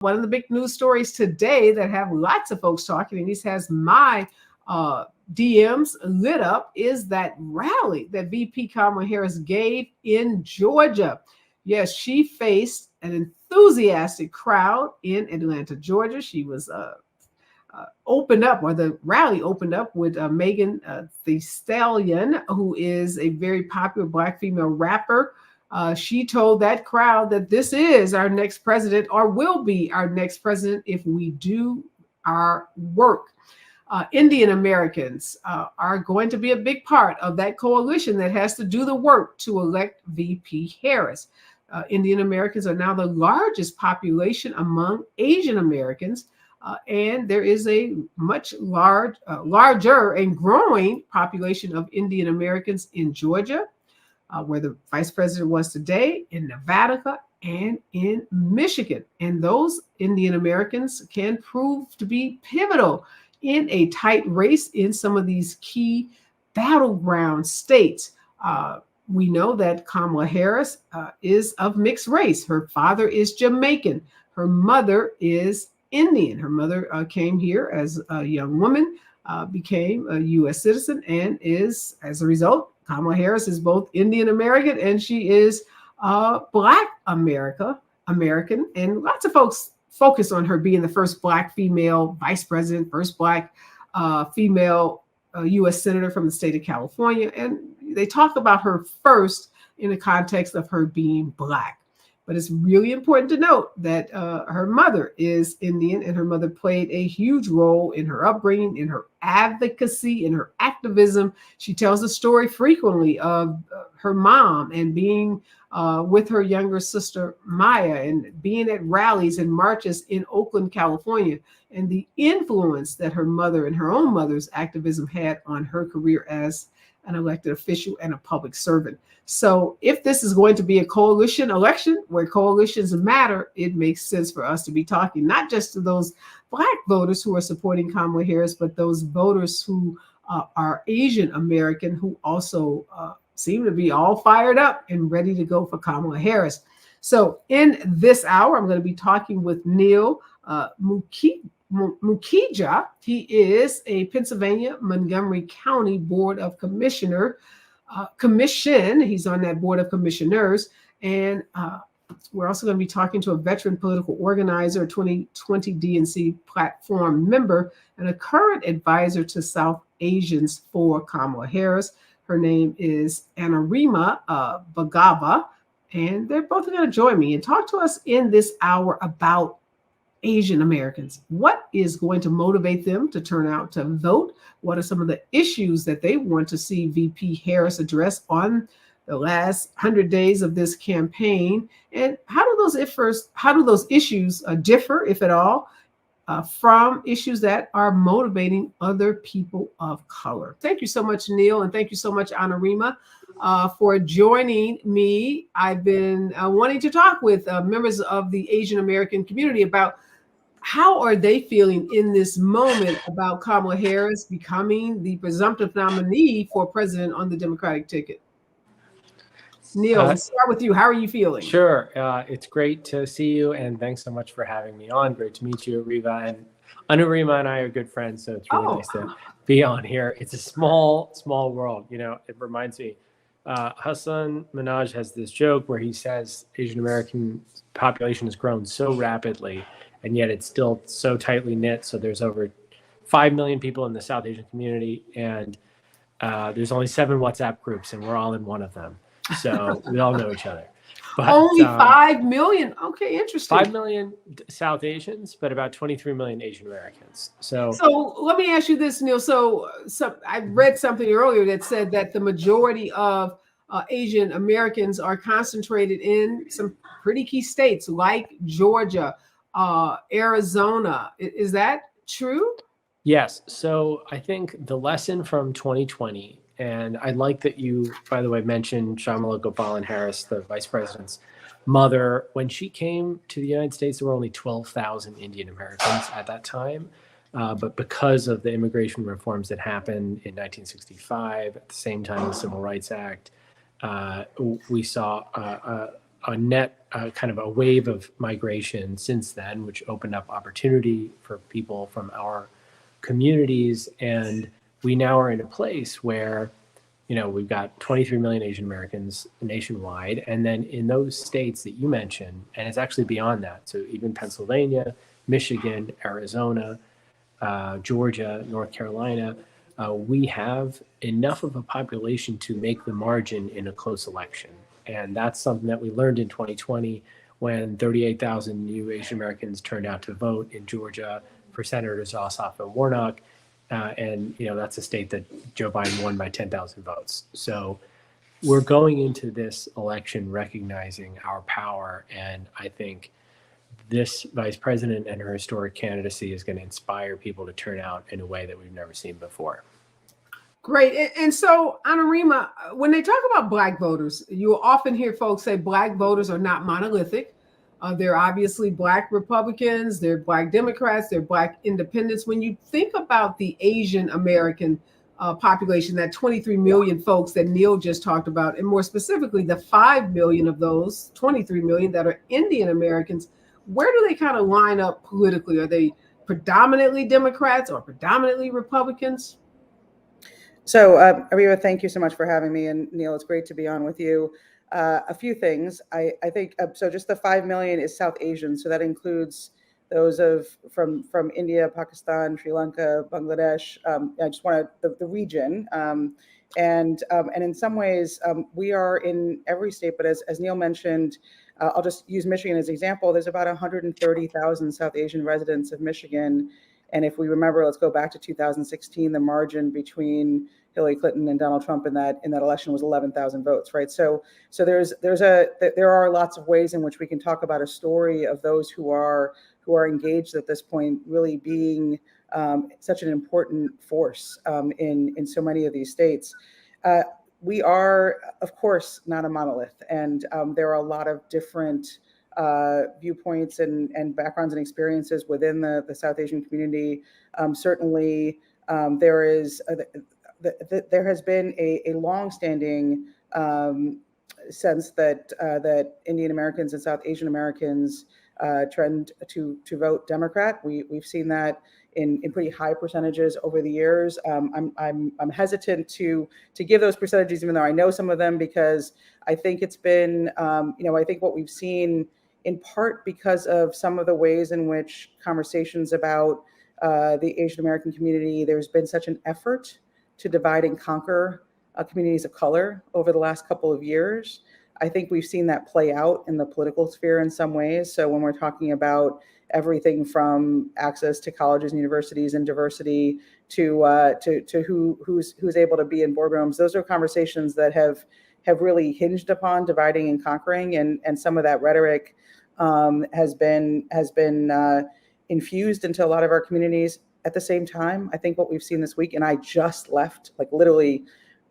One of the big news stories today that have lots of folks talking, and this has my DMs lit up, is that rally that VP Kamala Harris gave in Georgia. Yes, she faced an enthusiastic crowd in Atlanta, Georgia. She was opened up, or the rally opened up with Megan Thee Stallion, who is a very popular Black female rapper. She told that crowd that this is our next president, or will be our next president, if we do our work. Indian Americans are going to be a big part of that coalition that has to do the work to elect VP Harris. Indian Americans are now the largest population among Asian Americans, and there is a much larger and growing population of Indian Americans in Georgia, where the vice president was today, in Nevada, and in Michigan. And those Indian Americans can prove to be pivotal in a tight race in some of these key battleground states. We know that Kamala Harris is of mixed race. Her father is Jamaican. Her mother is Indian. Her mother came here as a young woman, became a U.S. citizen, and is, as a result, Kamala Harris is both Indian American and she is Black American. And lots of folks focus on her being the first Black female vice president, first Black female U.S. senator from the state of California. And they talk about her first in the context of her being Black. But it's really important to note that her mother is Indian, and her mother played a huge role in her upbringing, in her advocacy, in her activism. She tells the story frequently of her mom and being with her younger sister, Maya, and being at rallies and marches in Oakland, California, and the influence that her mother and her own mother's activism had on her career as an elected official and a public servant. So if this is going to be a coalition election where coalitions matter, it makes sense for us to be talking not just to those Black voters who are supporting Kamala Harris, but those voters who are Asian American, who also seem to be all fired up and ready to go for Kamala Harris. So in this hour, I'm going to be talking with Neil Makhija. He is a Pennsylvania Montgomery County Board of Commission. He's on that Board of Commissioners. And we're also going to be talking to a veteran political organizer, 2020 DNC platform member, and a current advisor to South Asians for Kamala Harris. Her name is Anurima Bhargava, and they're both going to join me and talk to us in this hour about Asian Americans. What is going to motivate them to turn out to vote? What are some of the issues that they want to see VP Harris address on the last 100 days of this campaign? And how do those issues differ, if at all, from issues that are motivating other people of color? Thank you so much, Neil, and thank you so much, Anurima, for joining me. I've been wanting to talk with members of the Asian American community about how are they feeling in this moment about Kamala Harris becoming the presumptive nominee for president on the Democratic ticket. Neil, let's start with you. How are you feeling? Sure. It's great to see you, and thanks so much for having me on. Great to meet you, Areva. And Anurima and I are good friends, so it's really nice to be on here. It's a small world. You know, it reminds me, Hasan Minhaj has this joke where he says Asian American population has grown so rapidly, and yet it's still so tightly knit. So there's over 5 million people in the South Asian community, and there's only 7 WhatsApp groups, and we're all in one of them. So we all know each other. But, only 5 million? Okay, interesting. 5 million South Asians, but about 23 million Asian Americans. So let me ask you this, Neil. So I read something earlier that said that the majority of Asian Americans are concentrated in some pretty key states like Georgia, Arizona. Is that true? Yes. So I think the lesson from 2020, and I like that you, by the way, mentioned Shamala Gopalan Harris, the vice president's mother. When she came to the United States, there were only 12,000 Indian Americans at that time. But because of the immigration reforms that happened in 1965, at the same time the Civil Rights Act, we saw a net kind of a wave of migration since then, which opened up opportunity for people from our communities. And we now are in a place where, we've got 23 million Asian Americans nationwide. And then in those states that you mentioned, and it's actually beyond that. So even Pennsylvania, Michigan, Arizona, Georgia, North Carolina, we have enough of a population to make the margin in a close election. And that's something that we learned in 2020 when 38,000 new Asian Americans turned out to vote in Georgia for Senators Ossoff and Warnock. And that's a state that Joe Biden won by 10,000 votes. So we're going into this election recognizing our power. And I think this vice president and her historic candidacy is going to inspire people to turn out in a way that we've never seen before. Great. And so, Anurima, when they talk about Black voters, you will often hear folks say Black voters are not monolithic. They're obviously Black Republicans, they're Black Democrats, they're Black independents. When you think about the Asian American population, that 23 million folks that Neil just talked about, and more specifically, the 5 million of those 23 million that are Indian Americans, where do they kind of line up politically? Are they predominantly Democrats or predominantly Republicans? So, Areva, thank you so much for having me. And Neil, it's great to be on with you. A few things. I think, so just the 5 million is South Asian. So that includes those from India, Pakistan, Sri Lanka, Bangladesh. I just want the region. And in some ways, we are in every state, but as Neil mentioned, I'll just use Michigan as an example. There's about 130,000 South Asian residents of Michigan. And if we remember, let's go back to 2016, the margin between Hillary Clinton and Donald Trump in that election was 11,000 votes, right? So there are lots of ways in which we can talk about a story of those who are engaged at this point, really being such an important force in so many of these states. We are, of course, not a monolith, and there are a lot of different viewpoints and backgrounds and experiences within the South Asian community. Certainly, there has been a longstanding sense that Indian Americans and South Asian Americans trend to vote Democrat. We've seen that in pretty high percentages over the years. I'm hesitant to give those percentages, even though I know some of them, because I think it's been I think what we've seen, in part because of some of the ways in which conversations about the Asian American community, there's been such an effort to divide and conquer communities of color over the last couple of years. I think we've seen that play out in the political sphere in some ways. So when we're talking about everything from access to colleges and universities and diversity to who's able to be in boardrooms, those are conversations that have really hinged upon dividing and conquering, and some of that rhetoric has been infused into a lot of our communities. At the same time, I think what we've seen this week, and I just left, like literally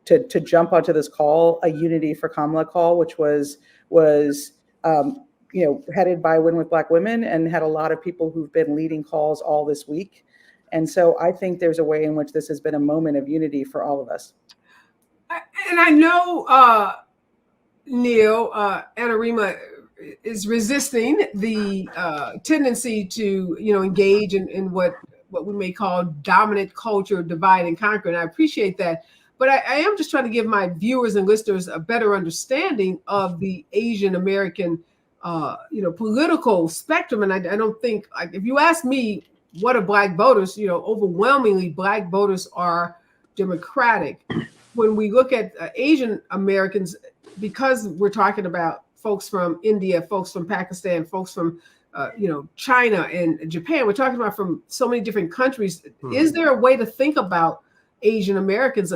to jump onto this call, a Unity for Kamala call, which was headed by Win with Black Women, and had a lot of people who've been leading calls all this week. And so I think there's a way in which this has been a moment of unity for all of us. And I know, Neil, Anurima is resisting the tendency to, engage in what we may call dominant culture, divide and conquer. And I appreciate that. But I am just trying to give my viewers and listeners a better understanding of the Asian American, political spectrum. And I don't think, if you ask me, what are Black voters, overwhelmingly Black voters are Democratic. When we look at Asian Americans, because we're talking about folks from India, folks from Pakistan, folks from China and Japan, we're talking about from so many different countries. Mm-hmm. Is there a way to think about Asian Americans,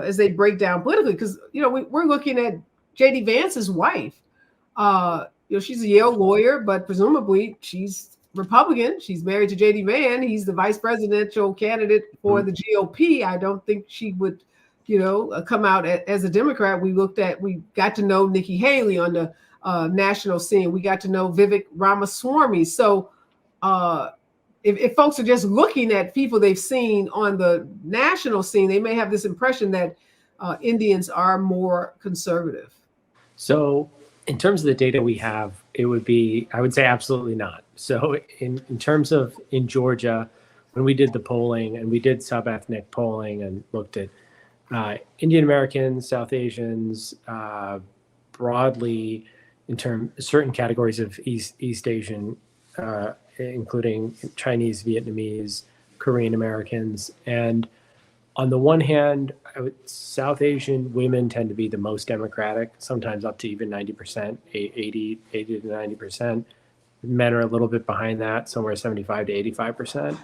as they break down politically? Because we're looking at J.D. Vance's wife. She's a Yale lawyer, but presumably she's Republican. She's married to J.D. Vance. He's the vice presidential candidate for the GOP. I don't think she would, come out as a Democrat. We got to know Nikki Haley on the national scene. We got to know Vivek Ramaswamy. So if folks are just looking at people they've seen on the national scene, they may have this impression that Indians are more conservative. So In terms of the data we have, it would be, I would say absolutely not. So in terms of in Georgia, when we did the polling and we did sub-ethnic polling and looked at Indian Americans, South Asians, broadly in certain categories of East Asian, including Chinese, Vietnamese, Korean Americans. And on the one hand, South Asian women tend to be the most Democratic, sometimes up to even 90%, 80 to 90%. Men are a little bit behind that, somewhere 75 to 85%.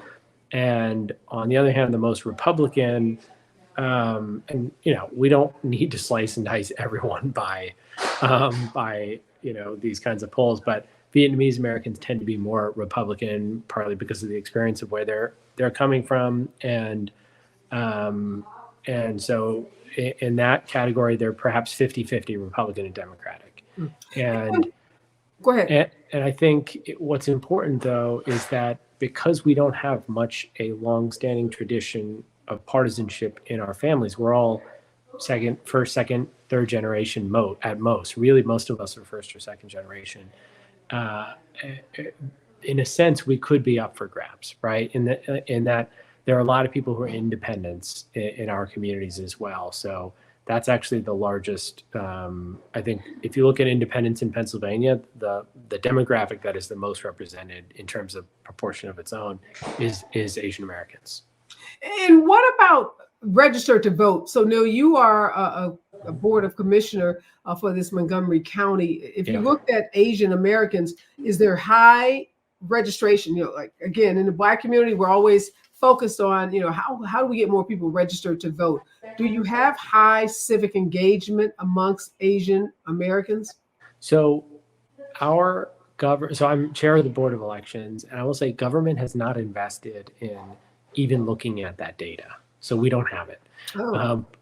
And on the other hand, the most Republican, and we don't need to slice and dice everyone by these kinds of polls, but Vietnamese Americans tend to be more Republican, partly because of the experience of where they're coming from, and so in that category, they're perhaps 50-50 Republican and Democratic. And go ahead. And I think what's important, though, is that because we don't have much a long-standing tradition of partisanship in our families, we're all first, second, third generation at most. Really, most of us are first or second generation. In a sense, we could be up for grabs, right? In that there are a lot of people who are independents in our communities as well. So that's actually the largest. I think if you look at independents in Pennsylvania, the demographic that is the most represented in terms of proportion of its own is Asian Americans. And what about register to vote? So Neil, you are a board of commissioner for this Montgomery County. If you looked at Asian Americans, is there high registration? Like again, in the Black community, we're always focused on, how do we get more people registered to vote? Do you have high civic engagement amongst Asian Americans? So so I'm chair of the Board of Elections, and I will say government has not invested in even looking at that data. So we don't have it.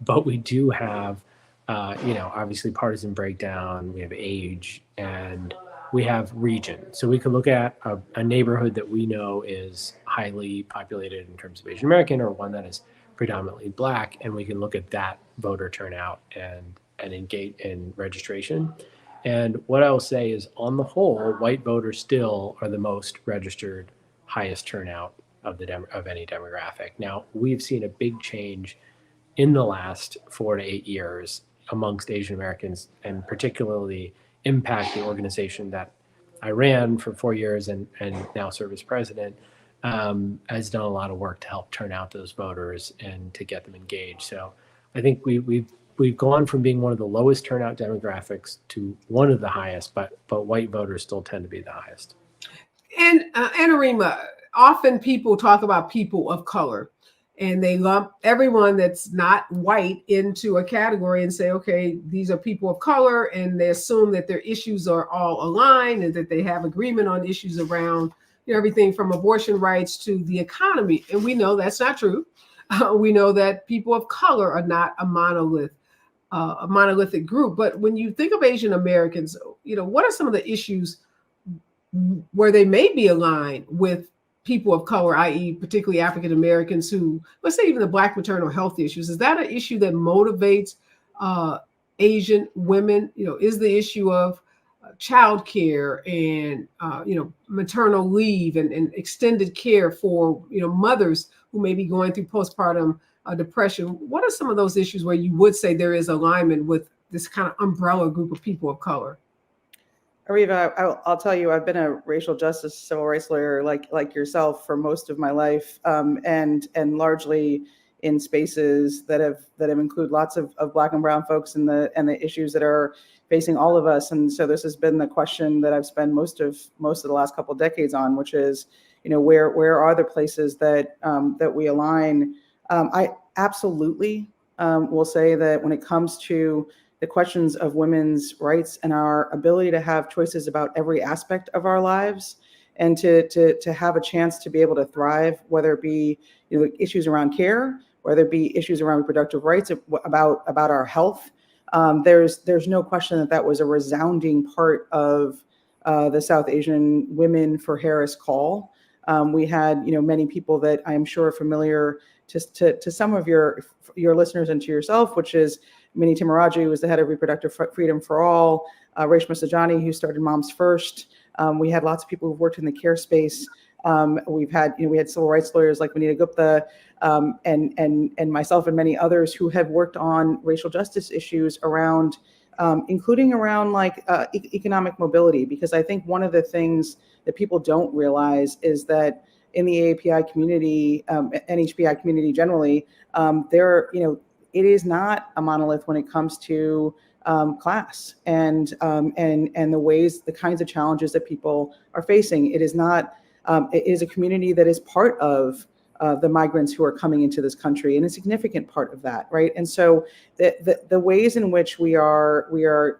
But we do have, obviously partisan breakdown, we have age, and we have region. So we can look at a neighborhood that we know is highly populated in terms of Asian American, or one that is predominantly Black, and we can look at that voter turnout and engage in registration. And what I will say is, on the whole, white voters still are the most registered, highest turnout of any demographic. Now, we've seen a big change in the last 4 to 8 years amongst Asian Americans, and particularly impact the organization that I ran for 4 years and now serve as president, has done a lot of work to help turn out those voters and to get them engaged. So I think we've gone from being one of the lowest turnout demographics to one of the highest, but white voters still tend to be the highest. And Anurima, often people talk about people of color, and they lump everyone that's not white into a category and say, okay, these are people of color, and they assume that their issues are all aligned and that they have agreement on issues around everything from abortion rights to the economy. And we know that's not true. We know that people of color are not a monolithic group. But when you think of Asian Americans, what are some of the issues where they may be aligned with people of color, i.e. particularly African Americans who, let's say even the Black maternal health issues? Is that an issue that motivates Asian women? Is the issue of childcare and maternal leave and extended care for mothers who may be going through postpartum depression? What are some of those issues where you would say there is alignment with this kind of umbrella group of people of color? Areva, I'll tell you, I've been a racial justice civil rights lawyer like yourself for most of my life, and largely in spaces that have include lots of Black and brown folks and the issues that are facing all of us. And so this has been the question that I've spent most of the last couple of decades on, which is, where are the places that we align? I absolutely will say that when it comes to the questions of women's rights and our ability to have choices about every aspect of our lives, and to have a chance to be able to thrive, whether it be issues around care, whether it be issues around reproductive rights, about our health, there's no question that was a resounding part of the South Asian Women for Harris call. We had many people that I am sure are familiar to some of your listeners and to yourself, which is Minnie Timaraji, who was the head of Reproductive Freedom for All, Reshma Sajani, who started Moms First. We had lots of people who've worked in the care space. We had civil rights lawyers like Vanita Gupta, and myself and many others who have worked on racial justice issues around, including around like economic mobility. Because I think one of the things that people don't realize is that in the AAPI community, NHPI community generally, it is not a monolith when it comes to class and the kinds of challenges that people are facing. It is not. It is a community that is part of the migrants who are coming into this country, and a significant part of that, right? And so the ways in which we are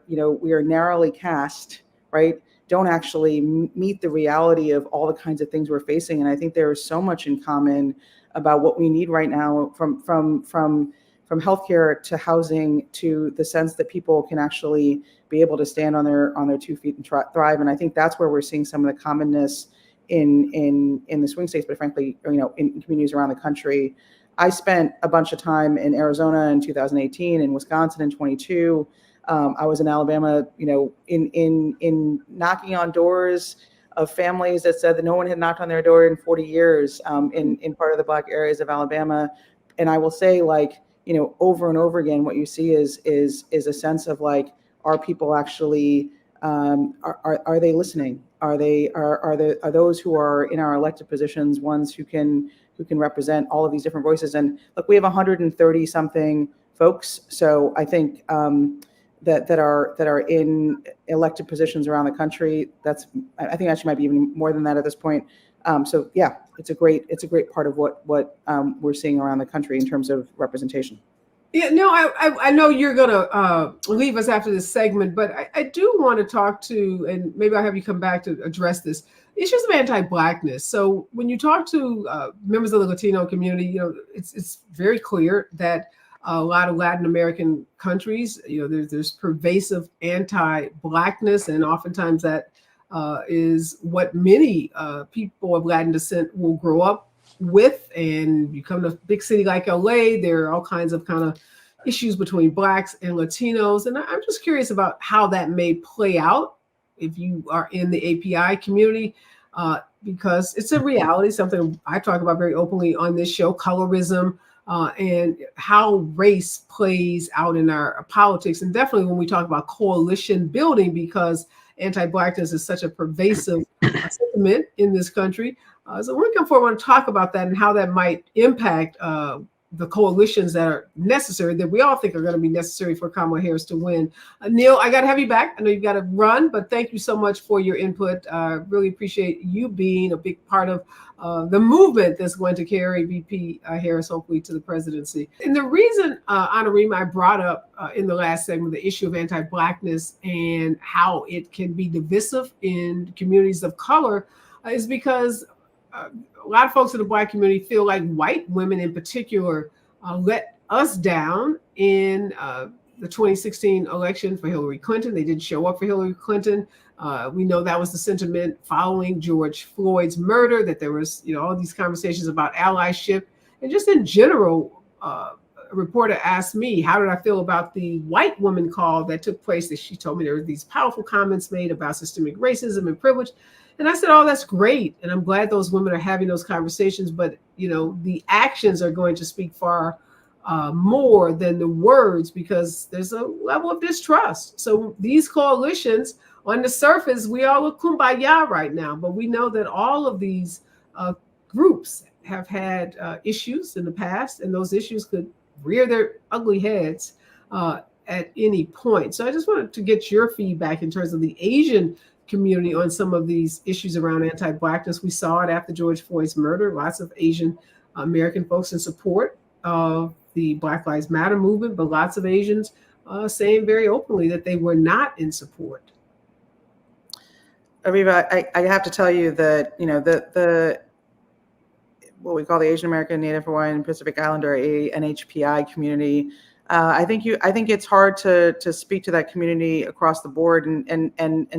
narrowly cast, right, don't actually meet the reality of all the kinds of things we're facing. And I think there is so much in common about what we need right now, from healthcare to housing to the sense that people can actually be able to stand on their 2 feet and thrive. And I think that's where we're seeing some of the commonness in the swing states, but frankly, in communities around the country. I spent a bunch of time in Arizona in 2018, in Wisconsin in 22. I was in Alabama, in knocking on doors of families that said that no one had knocked on their door in 40 years in part of the Black areas of Alabama. And I will say, over and over again, what you see is a sense of like, are people actually, are they listening? Are those who are in our elected positions ones who can represent all of these different voices? And look, we have 130 something folks. So I think that are in elected positions around the country. I think actually might be even more than that at this point. So yeah, it's a great part of what we're seeing around the country in terms of representation. Yeah, no, I know you're going to leave us after this segment, but I do want to talk to, and maybe I'll have you come back to address this, issues of anti-Blackness. So when you talk to members of the Latino community, it's very clear that a lot of Latin American countries, there's pervasive anti-Blackness, and oftentimes that is what many people of Latin descent will grow up with. And you come to a big city like LA, there are all kinds of kind of issues between Blacks and Latinos. And I'm just curious about how that may play out if you are in the API community, because it's a reality, something I talk about very openly on this show, colorism, and how race plays out in our politics. And definitely when we talk about coalition building, because anti-Blackness is such a pervasive sentiment in this country. So when we come forward, I want to talk about that and how that might impact the coalitions that are necessary, that we all think are going to be necessary for Kamala Harris to win. Neil, I got to have you back. I know you've got to run, but thank you so much for your input. Really appreciate you being a big part of the movement that's going to carry VP Harris hopefully to the presidency. And the reason, Anurima, I brought up in the last segment the issue of anti-Blackness and how it can be divisive in communities of color is because a lot of folks in the Black community feel like white women in particular let us down in the 2016 election for Hillary Clinton. They didn't show up for Hillary Clinton. We know that was the sentiment following George Floyd's murder, that there was, all these conversations about allyship. And just in general, a reporter asked me, how did I feel about the white woman call that took place? That she told me there were these powerful comments made about systemic racism and privilege. And I said, oh, that's great. And I'm glad those women are having those conversations. But, the actions are going to speak far more than the words, because there's a level of distrust. So these coalitions, on the surface, we all look kumbaya right now. But we know that all of these groups have had issues in the past, and those issues could rear their ugly heads at any point. So I just wanted to get your feedback in terms of the Asian community on some of these issues around anti-Blackness. We saw it after George Floyd's murder, lots of Asian American folks in support of the Black Lives Matter movement, but lots of Asians saying very openly that they were not in support. Areva, I have to tell you that, the what we call the Asian American, Native Hawaiian, and Pacific Islander NHPI community, I think it's hard to speak to that community across the board, and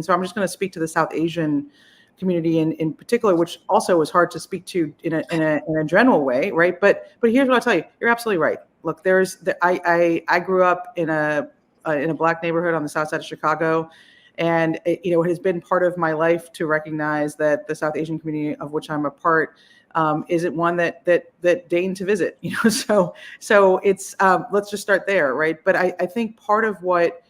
so I'm just going to speak to the South Asian community in particular, which also was hard to speak to in a general way, right? But here's what I'll tell you: you're absolutely right. look, I grew up in a Black neighborhood on the south side of Chicago. And it has been part of my life to recognize that the South Asian community of which I'm a part isn't one that deigned to visit. So it's let's just start there, right? But I think part of what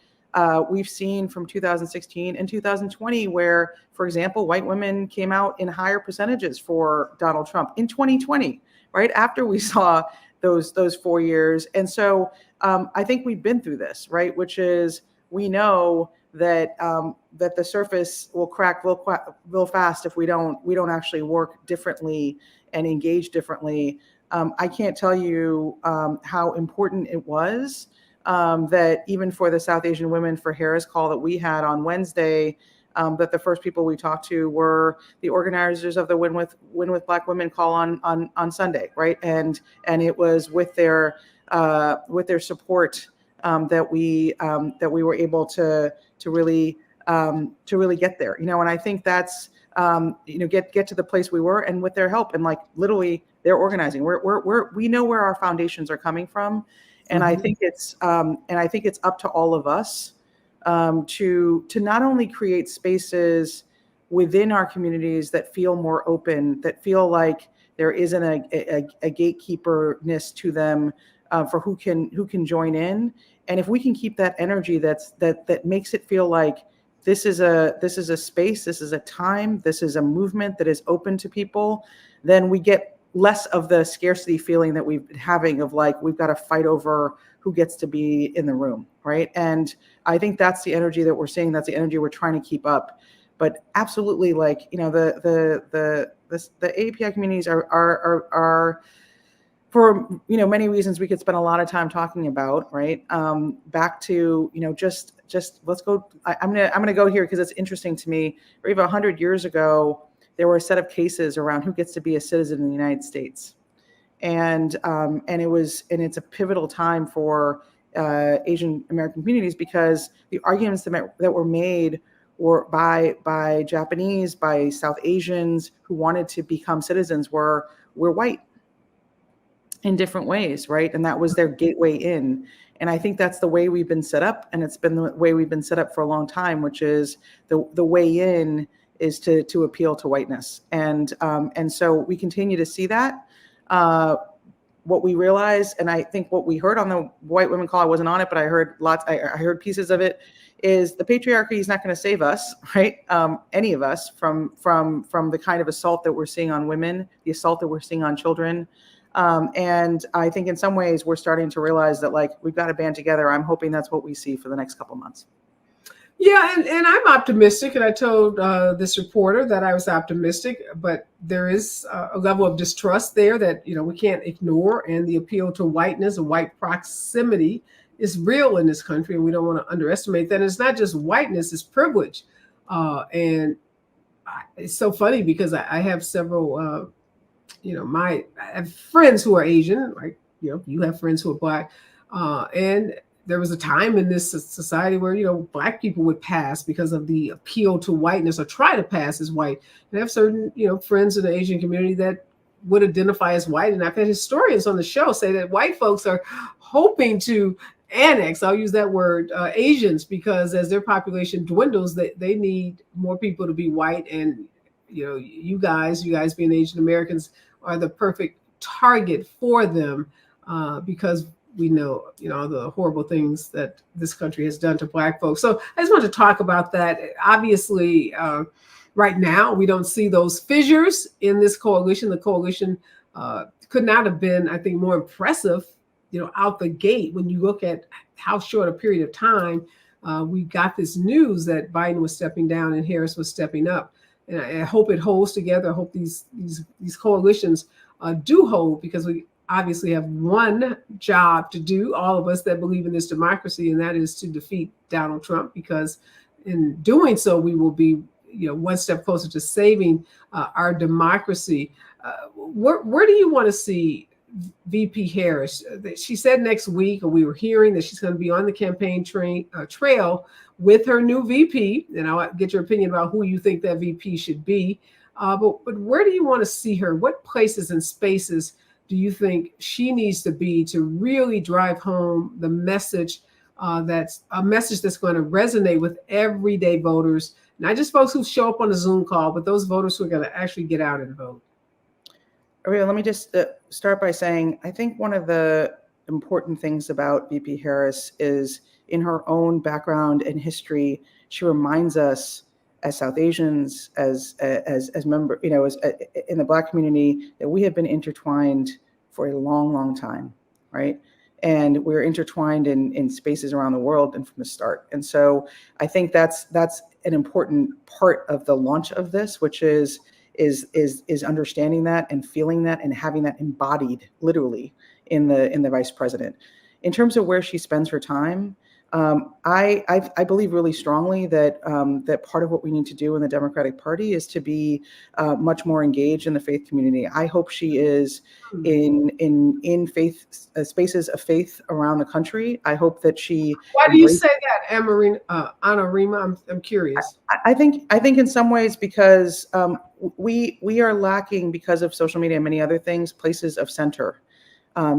we've seen from 2016 and 2020, where, for example, white women came out in higher percentages for Donald Trump in 2020, right after we saw those 4 years. And so I think we've been through this, right? Which is, we know that that the surface will crack real fast if we don't actually work differently and engage differently. I can't tell you how important it was that even for the South Asian Women for Harris call that we had on Wednesday, that the first people we talked to were the organizers of the Win with Black Women call on Sunday, right? And it was with their support that we were able to really get there, and I think that's get to the place we were, and with their help, and like literally they're organizing. We know where our foundations are coming from, and I think it's up to all of us to not only create spaces within our communities that feel more open, that feel like there isn't a gatekeeperness to them for who can join in. And if we can keep that energy that makes it feel like this is a space, this is a time, this is a movement that is open to people, then we get less of the scarcity feeling that we've been having of like, we've got to fight over who gets to be in the room, right? And I think that's the energy that we're seeing. That's the energy we're trying to keep up. But absolutely, like, the AAPI communities are for many reasons we could spend a lot of time talking about, right? Back to just let's go. I'm gonna go here because it's interesting to me. Areva, 100 years ago, there were a set of cases around who gets to be a citizen in the United States, and it's a pivotal time for Asian American communities, because the arguments that were made were by Japanese, by South Asians who wanted to become citizens were white in different ways, right? And that was their gateway in. And I think that's the way we've been set up, and it's been the way we've been set up for a long time, which is the way in is to appeal to whiteness. And so we continue to see that. What we realized, and I think what we heard on the White Women Call, I wasn't on it, but I heard lots. I heard pieces of it. Is the patriarchy is not going to save us, right? Any of us from the kind of assault that we're seeing on women, the assault that we're seeing on children. And I think in some ways we're starting to realize that, like, we've got to band together. I'm hoping that's what we see for the next couple of months. Yeah, and I'm optimistic, and I told this reporter that I was optimistic, but there is a level of distrust there that we can't ignore, and the appeal to whiteness and white proximity is real in this country, and we don't want to underestimate that. And it's not just whiteness; it's privilege, and it's so funny because I have several. I have friends who are Asian, like, you have friends who are Black. And there was a time in this society where, Black people would pass because of the appeal to whiteness, or try to pass as white. And I have certain, friends in the Asian community that would identify as white. And I've had historians on the show say that white folks are hoping to annex, I'll use that word, Asians, because as their population dwindles, they need more people to be white. And you guys being Asian Americans are the perfect target for them, because we know, the horrible things that this country has done to Black folks. So I just want to talk about that. Obviously, right now, we don't see those fissures in this coalition. The coalition could not have been, I think, more impressive, out the gate. When you look at how short a period of time we got this news that Biden was stepping down and Harris was stepping up. And I hope it holds together. I hope these coalitions do hold, because we obviously have one job to do, all of us that believe in this democracy, and that is to defeat Donald Trump, because in doing so, we will be one step closer to saving our democracy. Where do you want to see VP Harris? She said next week, or we were hearing that she's going to be on the campaign trail with her new VP, and I'll get your opinion about who you think that VP should be. But where do you want to see her? What places and spaces do you think she needs to be to really drive home the message that's a message that's going to resonate with everyday voters, not just folks who show up on a Zoom call, but those voters who are going to actually get out and vote? Areva, let me just start by saying, I think one of the important things about VP Harris is in her own background and history, she reminds us as South Asians, as member, as in the Black community, that we have been intertwined for a long, long time, right? And we're intertwined in spaces around the world and from the start. And so I think that's an important part of the launch of this, which is understanding that and feeling that and having that embodied literally in the vice president. In terms of where she spends her time, I believe really strongly that that part of what we need to do in the Democratic Party is to be much more engaged in the faith community. I hope she is in faith spaces of faith around the country. I hope that she. Why do you say that, Anurima? I'm curious. I think in some ways because we are lacking, because of social media and many other things, places of center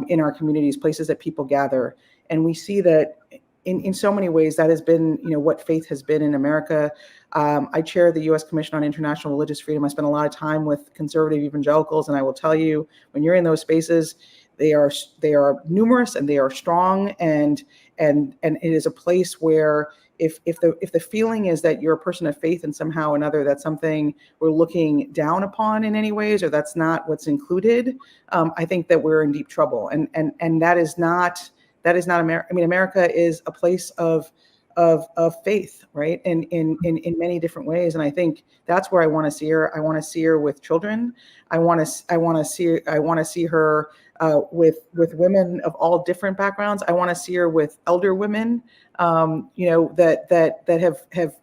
in our communities, places that people gather, and we see that. In so many ways, that has been, what faith has been in America. I chair the U.S. Commission on International Religious Freedom. I spend a lot of time with conservative evangelicals, and I will tell you, when you're in those spaces, they are numerous and they are strong, and it is a place where if the feeling is that you're a person of faith and somehow or another that's something we're looking down upon in any ways, or that's not what's included, I think that we're in deep trouble, and that is not. That is not America. I mean, America is a place of faith, right? And in many different ways. And I think that's where I want to see her. I want to see her with children. I want to see her with women of all different backgrounds. I want to see her with elder women, that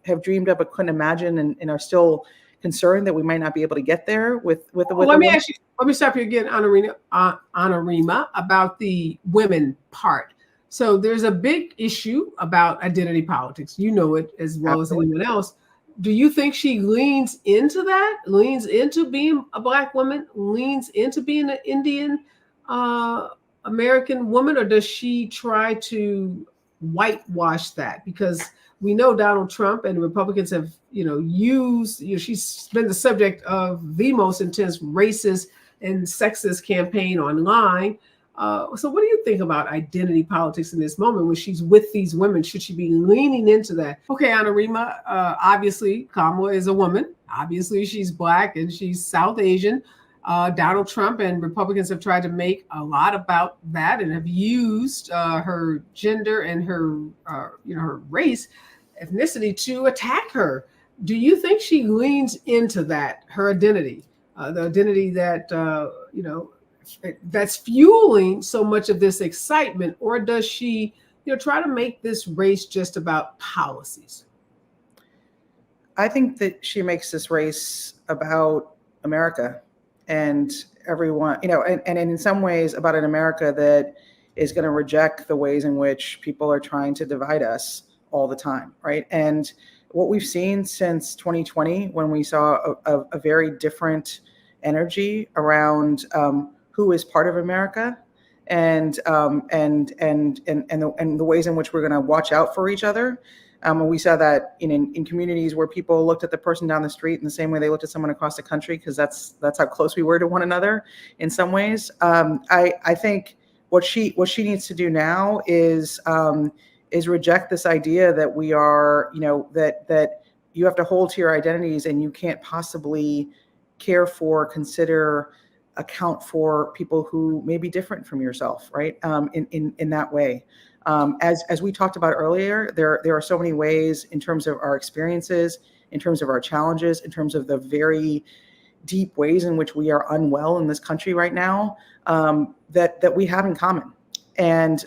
have dreamed up but couldn't imagine and are still concerned that we might not be able to get there with let me stop you again, Anurima, about the women part. So there's a big issue about identity politics. You know it as well as anyone else. Do you think she leans into that, leans into being a Black woman, leans into being an Indian American woman, or does she try to whitewash that? Because we know Donald Trump and the Republicans have, used, she's been the subject of the most intense racist and sexist campaign online. So what do you think about identity politics in this moment when she's with these women? Should she be leaning into that? Okay, Anurima, obviously Kamala is a woman. Obviously she's Black and she's South Asian. Donald Trump and Republicans have tried to make a lot about that and have used her gender and her, her race, ethnicity to attack her. Do you think she leans into that, her identity, the identity that, that's fueling so much of this excitement, or does she, try to make this race just about policies? I think that she makes this race about America and everyone, and in some ways about an America that is going to reject the ways in which people are trying to divide us all the time, right? And what we've seen since 2020, when we saw a very different energy around who is part of America, and the ways in which we're going to watch out for each other. And we saw that in communities where people looked at the person down the street in the same way they looked at someone across the country, because that's how close we were to one another in some ways. I think what she needs to do now is reject this idea that we are, that you have to hold to your identities and you can't possibly care for, consider, account for people who may be different from yourself, right? In that way. As we talked about earlier, there are so many ways in terms of our experiences, in terms of our challenges, in terms of the very deep ways in which we are unwell in this country right now, that we have in common. And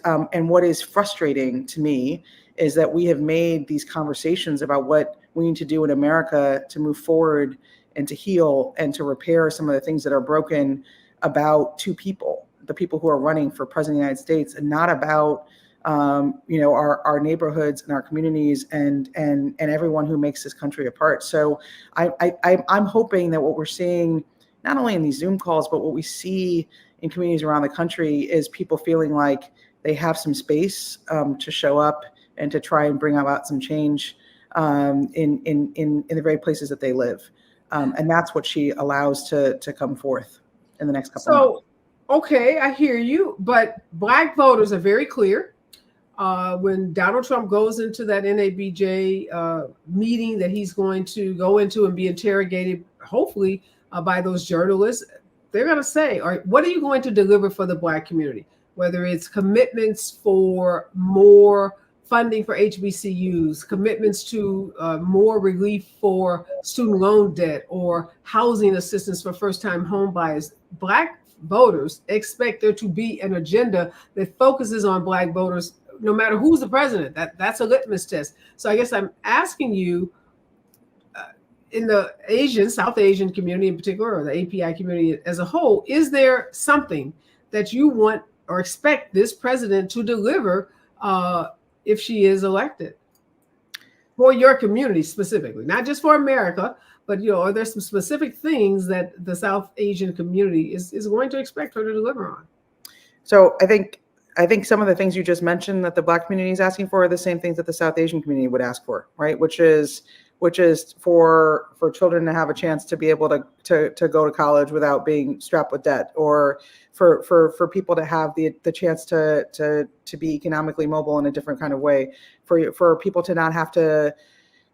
what is frustrating to me is that we have made these conversations about what we need to do in America to move forward and to heal and to repair some of the things that are broken about two people, the people who are running for president of the United States, and not about our neighborhoods and our communities and everyone who makes this country a part. So I'm hoping that what we're seeing not only in these Zoom calls, but what we see in communities around the country is people feeling like they have some space to show up and to try and bring about some change in the very places that they live. And that's what she allows to come forth in the next couple of months. Okay, I hear you, but Black voters are very clear. When Donald Trump goes into that NABJ meeting that he's going to go into and be interrogated, hopefully by those journalists, they're going to say, all right, what are you going to deliver for the Black community? Whether it's commitments for more funding for HBCUs, commitments to more relief for student loan debt, or housing assistance for first-time home buyers. Black voters expect there to be an agenda that focuses on Black voters, no matter who's the president. That's a litmus test. So I guess I'm asking you, in the South Asian community in particular, or the API community as a whole, is there something that you want or expect this president to deliver if she is elected, for your community specifically, not just for America, but are there some specific things that the South Asian community is going to expect her to deliver on? So I think some of the things you just mentioned that the Black community is asking for are the same things that the South Asian community would ask for, right? Which is for children to have a chance to be able to go to college without being strapped with debt, or for people to have the chance to be economically mobile in a different kind of way, for people to not have to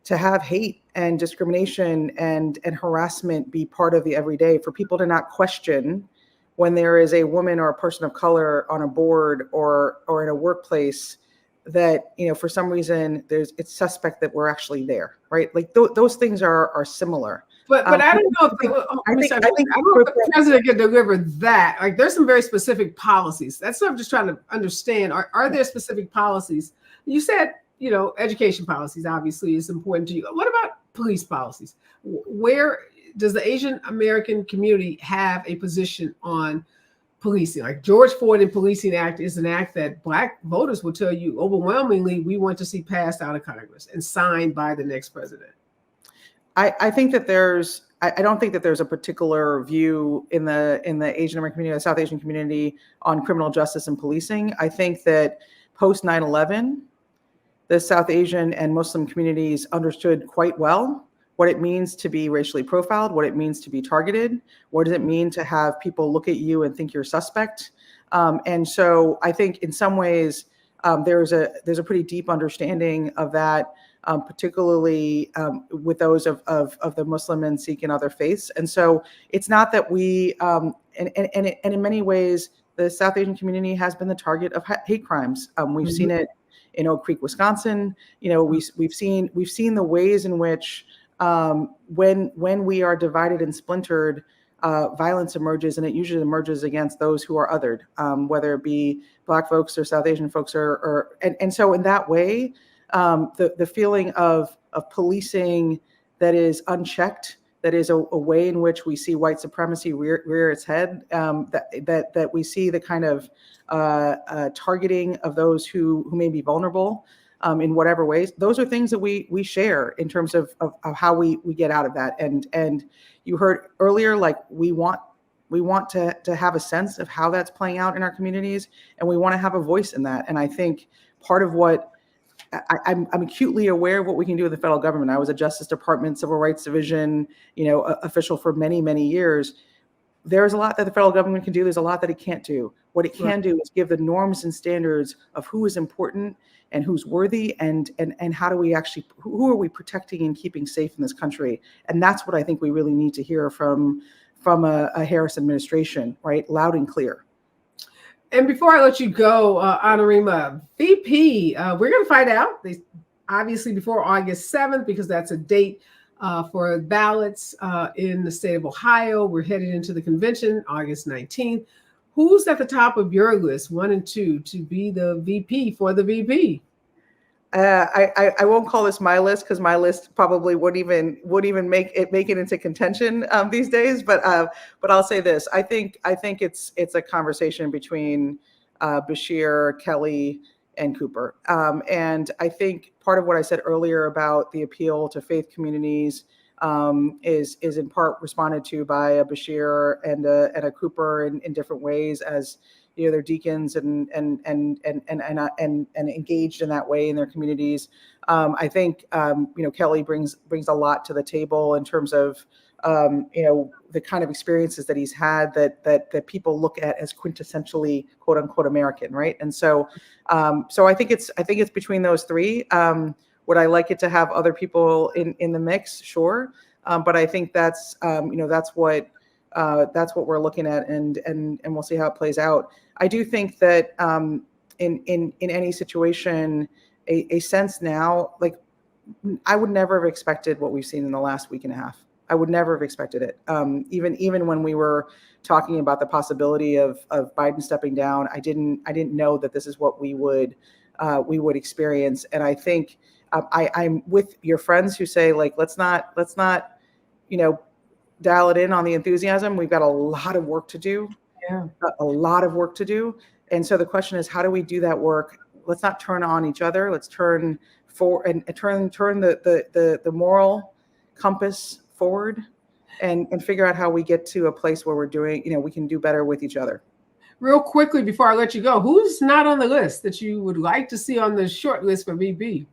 have hate and discrimination and harassment be part of the everyday, for people to not question when there is a woman or a person of color on a board or in a workplace that, for some reason it's suspect that we're actually there, right? Like those things are similar. But I don't know if the president can deliver that. Like, there's some very specific policies. That's what I'm just trying to understand. Are there specific policies? You said, education policies obviously is important to you. What about police policies? Where does the Asian American community have a position on policing? Like, George Floyd and Policing Act is an act that Black voters will tell you overwhelmingly we want to see passed out of Congress and signed by the next president. I think that I don't think that there's a particular view in the Asian American community, the South Asian community, on criminal justice and policing. I think that post 9/11, the South Asian and Muslim communities understood quite well what it means to be racially profiled, what it means to be targeted, what does it mean to have people look at you and think you're suspect. And so I think in some ways there's a pretty deep understanding of that, particularly with those of the Muslim and Sikh and other faiths. And so it's not that we, and in many ways, the South Asian community has been the target of hate crimes. We've seen it in Oak Creek, Wisconsin. We've seen the ways in which when we are divided and splintered, violence emerges, and it usually emerges against those who are othered, whether it be Black folks or South Asian folks, and so in that way, the feeling of policing that is unchecked, that is a way in which we see white supremacy rear its head, that we see the kind of targeting of those who may be vulnerable in whatever ways. Those are things that we share in terms of how we get out of that. And you heard earlier, like, we want to have a sense of how that's playing out in our communities, and we want to have a voice in that. And I think part of what I'm acutely aware of what we can do with the federal government. I was a Justice Department Civil Rights Division, official for many, many years. There's a lot that the federal government can do. There's a lot that it can't do. What it can do is give the norms and standards of who is important and who's worthy, and how do we actually, who are we protecting and keeping safe in this country? And that's what I think we really need to hear from a Harris administration, right? Loud and clear. And before I let you go, Anurima, VP, we're going to find out, obviously, before August 7th, because that's a date for ballots in the state of Ohio. We're headed into the convention, August 19th. Who's at the top of your list, 1 and 2, to be the VP for the VP? I won't call this my list, because my list probably wouldn't even make it into contention these days. But I'll say this: I think it's a conversation between Beshear, Kelly, and Cooper. And I think part of what I said earlier about the appeal to faith communities is in part responded to by a Bashir and a Cooper in different ways as their deacons and engaged in that way in their communities. I think Kelly brings a lot to the table in terms of the kind of experiences that he's had that people look at as quintessentially quote unquote American, right? And so I think it's between those three. Would I like it to have other people in the mix? Sure, but I think that's what we're looking at, and we'll see how it plays out. I do think that in any situation, a sense now, like I would never have expected what we've seen in the last week and a half. I would never have expected it. Even when we were talking about the possibility of Biden stepping down, I didn't know that this is what we would experience. And I think I'm with your friends who say, like, let's not dial it in on the enthusiasm. We've got a lot of work to do. Yeah, a lot of work to do. And so the question is, how do we do that work? Let's not turn on each other. Let's turn the moral compass forward and figure out how we get to a place where we're doing, we can do better with each other. Real quickly before I let you go, who's not on the list that you would like to see on the short list for VP?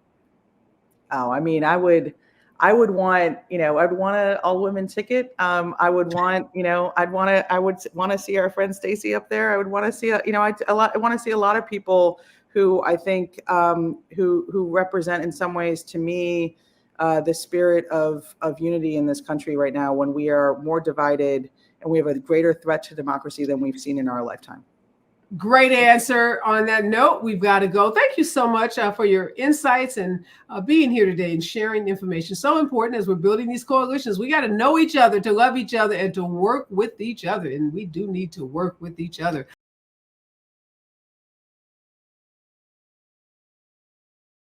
Oh, I mean, I would want, I'd want an all women ticket. I would want, I would want to see our friend Stacey up there. I would want to see, I want to see a lot of people who I think, who represent in some ways to me, the spirit of unity in this country right now, when we are more divided and we have a greater threat to democracy than we've seen in our lifetime. Great answer. On that note, we've got to go. Thank you so much for your insights and being here today and sharing information. So important as we're building these coalitions. We got to know each other, to love each other, and to work with each other. And we do need to work with each other.